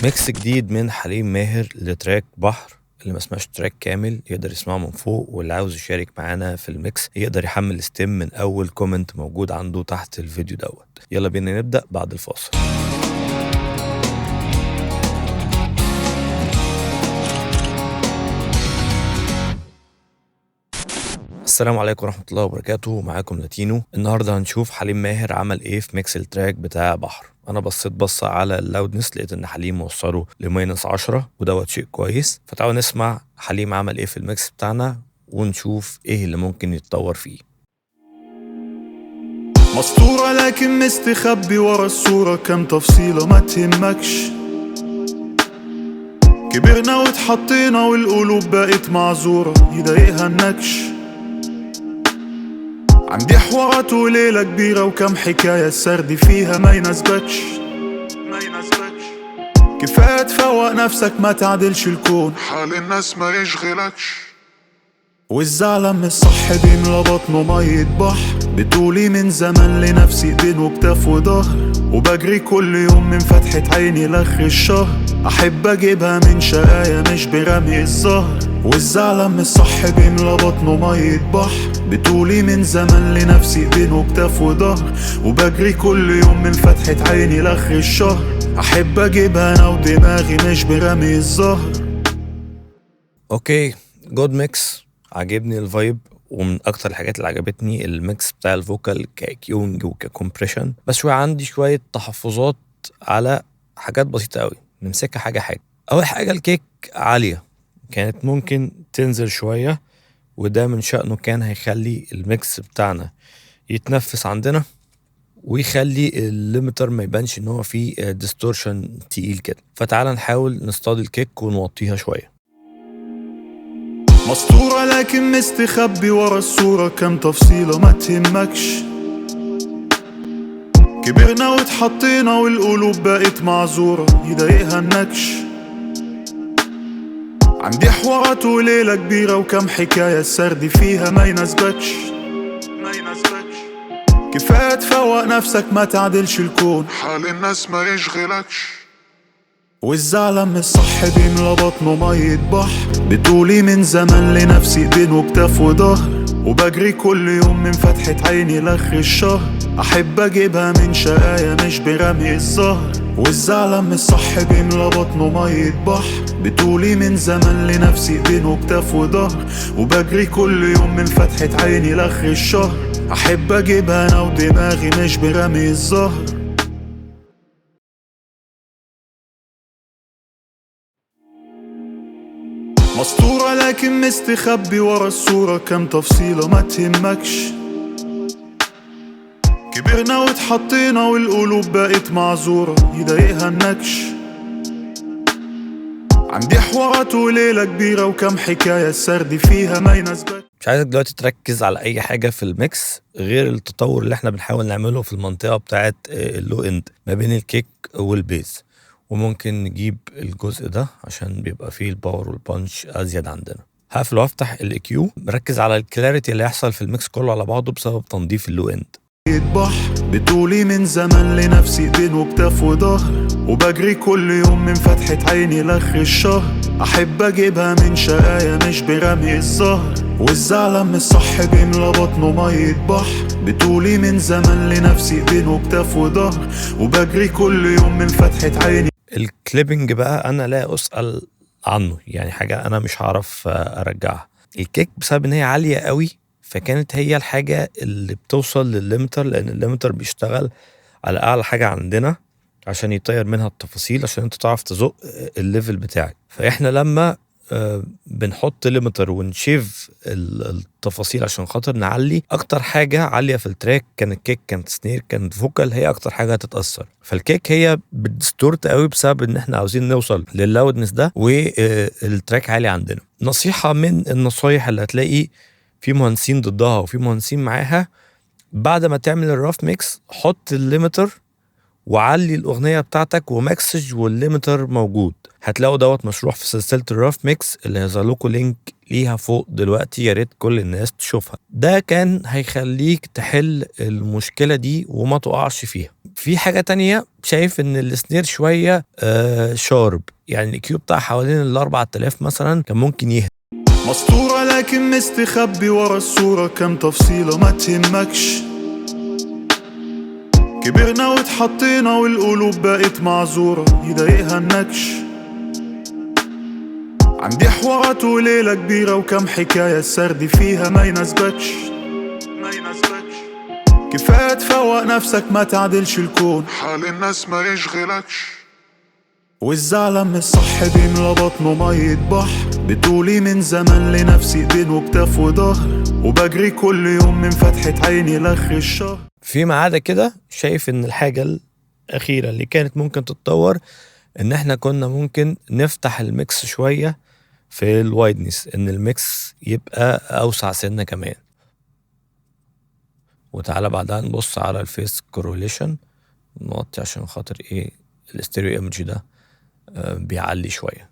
ميكس جديد من حليم ماهر لتراك بحر. اللي ما سمعش تراك كامل يقدر يسمعه من فوق، واللي عاوز يشارك معانا في الميكس يقدر يحمل ستيم من اول كومنت موجود عنده تحت الفيديو دوت. يلا بينا نبدأ بعد الفاصل. السلام عليكم ورحمة الله وبركاته، معاكم لاتينو. النهاردة هنشوف حليم ماهر عمل ايه في ميكس التراك بتاع بحر. انا بصة على اللاودنس، لقيت ان حليم وصله ل-10 ودوت شيء كويس. فتعالوا نسمع حليم عمل ايه في الميكس بتاعنا ونشوف ايه اللي ممكن يتطور فيه. مسطورة لكن مستخبي ورا الصورة، كم تفصيلة ما تهمكش. كبرنا واتحطينا والقلوب بقت معذورة، يضايقها النكش. عندي حوارات وليلة كبيرة وكم حكاية السرد فيها ما يناسبكش. كفاية تفوق نفسك، ما تعدلش الكون، حال الناس ما يشغلكش. والزعل مش صح بيملى بطنه مية بحر. بتقولي من زمان لنفسي ايدين وكتاف وضهر، وبجري كل يوم من فتحة عيني لاخر الشهر. احب اجيبها من شقايا مش برمي الزهر، والزعل مش صح بيملى بطنه مية بحر. بتقولي من زمان لنفسي ايدين وكتاف وضهر، وبجري كل يوم من فتحة عيني لاخر الشهر. احب اجيبها انا ودماغي مش برمي الزهر. اوكي، جود ميكس، عجبني الفايب. ومن اكتر الحاجات اللي عجبتني الميكس بتاع الفوكال كاكيونج وككمبريشن. بس شوية عندي شوية تحفظات على حاجات بسيطة قوي، نمسكها حاجة حاجة. اول حاجة الكيك عالية، كانت ممكن تنزل شوية، وده من شأنه كان هيخلي الميكس بتاعنا يتنفس عندنا، ويخلي الليمتر ما يبانش ان هو فيه ديستورشن تقيل كده. فتعال نحاول نصطاد الكيك ونوطيها شوية. مسطورة لكن مستخبي ورا الصورة، كم تفصيلة ما تهمكش. كبرنا واتحطينا والقلوب بقت معذورة، يضايقها النكش. عندي حوارات وليلة كبيرة وكم حكاية السرد فيها ما يناسبكش. كفاية تفوق نفسك، ما تعدلش الكون، حال الناس ما يشغلكش. والزعل مش صح بيملى بطنه مية بحر. بتقولي من زمان لنفسي ايدين وكتاف وضهر، وبجري كل يوم من فتحة عيني لاخر الشهر. احب اجيبها من شقايا مش برمي الزهر، والزعل مش صح بيملى بطنه مية بحر. بتقولي من زمان لنفسي ايدين وكتاف وضهر، وبجري كل يوم من فتحة عيني لاخر الشهر. احب اجيبها انا ودماغي مش برمي الزهر. مسطورة لكن مستخبي ورا الصورة، كم تفصيلة ما تهمكش. كبرنا واتحطينا والقلوب بقت معذورة، يضايقها النكش. عندي حوارات وليلة كبيرة وكم حكاية السرد فيها ما يناسبك. مش عايزك دلوقتي تركز على اي حاجة في الميكس غير التطور اللي احنا بنحاول نعمله في المنطقة بتاعت اللو اند ما بين الكيك والبيز. وممكن نجيب الجزء ده عشان بيبقى فيه الباور والبانش ازيد عندنا. هقفل وافتح الاكيو، مركز على الكلاريتي اللي هيحصل في الميكس كله على بعضه بسبب تنظيف اللو اند. بحر. بتقولي من زمان لنفسي ايدين وكتاف وضهر، وبجري كل يوم من فتحة عيني لاخر الشهر. احب اجيبها من شقايا مش برمي الزهر، والزعل مش صح بيملى بطنه مية بحر. بتقولي من زمان لنفسي ايدين وكتاف وضهر، وبجري كل يوم من فتحة عيني. الكليبنج بقى انا لا اسأل عنه، يعني حاجة انا مش هعرف ارجعها. الكيك بسبب ان هي عالية قوي، فكانت هي الحاجة اللي بتوصل للليمتر، لان الليمتر بيشتغل على اعلى حاجة عندنا عشان يطير منها التفاصيل، عشان انت تعرف تزق الليفل بتاعك. فاحنا لما بنحط ليمتر ونشيف التفاصيل عشان خاطر نعلي اكتر حاجة عالية في التراك، كان الكيك، كانت سنير، كانت فوكال، هي اكتر حاجة هتتأثر. فالكيك هي بتستورت قوي بسبب ان احنا عاوزين نوصل لللاودنس ده، والتراك عالي عندنا. نصيحة من النصايح اللي هتلاقي في مهندسين ضدها وفي مهندسين معاها: بعد ما تعمل الراف ميكس حط الليمتر وعلي الأغنية بتاعتك وماكسج والليمتر موجود. هتلاقوا دوت مشروح في سلسلة الراف ميكس اللي هيظهر لكم لينك ليها فوق دلوقتي، يا ريت كل الناس تشوفها. ده كان هيخليك تحل المشكلة دي وما تقعش فيها. في حاجة تانية، شايف ان السنير شوية شارب، يعني الكيو بتاع حوالين 4000 مثلا كان ممكن يهدى. مسطورة لكن مستخبي ورا الصورة كم تفصيلة ما تهمكش. كبرنا واتحطينا والقلوب بقت معذورة يضايقها النكش. عندي حوارات وليلة كبيرة وكم حكاية السرد فيها ما يناسبكش. كفاية تفوق نفسك ما تعدلش الكون، حال الناس ما يشغلكش. والزعل مش صح بيملى بطنه مية بحر. بتقولي من زمان لنفسي ايدين وكتاف وظهر، وبجري كل يوم من فتحة عيني لاخر الشهر. فيما عدا كده شايف ان الحاجة الأخيرة اللي كانت ممكن تتطور ان احنا كنا ممكن نفتح الميكس شوية في الوايدنس، ان الميكس يبقى اوسع سنة كمان. وتعالى بعدها نبص على الفيس كوروليشن، نوطي عشان خاطر ايه الاستيريو ايمج ده بيعلي شوية.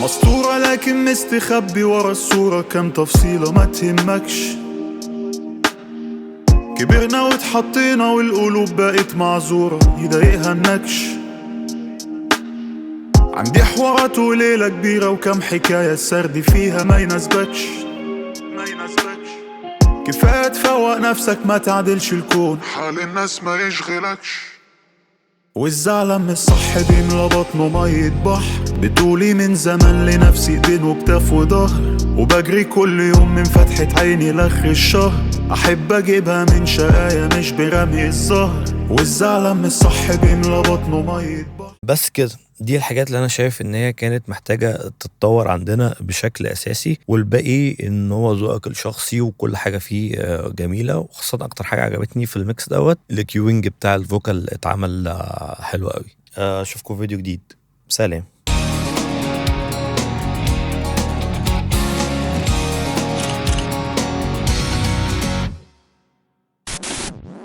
مسطورة لكن مستخبي ورا الصورة كم تفصيلة ما تهمكش. كبرنا واتحطينا والقلوب بقت معذورة يضايقها النكش. عندي حوارات وليلة كبيرة وكم حكاية السرد فيها ما يناسبكش. كفاية تفوق نفسك ما تعدلش الكون، حال الناس ما يشغلكش. والزعل مش صح بيملى بطنه مية بحر. بتقولي من زمان لنفسي ايدين وكتاف وظهر، وبجري كل يوم من فتحة عيني لاخر الشهر. احب اجيبها من شقايا مش برمي الزهر، والزعل مش صح بيملى بطنه مية بحر. بس كده، دي الحاجات اللي انا شايف ان هي كانت محتاجة تتطور عندنا بشكل اساسي، والباقي ان هو ذوقك الشخصي وكل حاجة فيه جميلة. وخاصة اكتر حاجة عجبتني في الميكس دوت الكيوينج بتاع الفوكال اتعمل حلو قوي. اشوفكم فيديو جديد، سلام.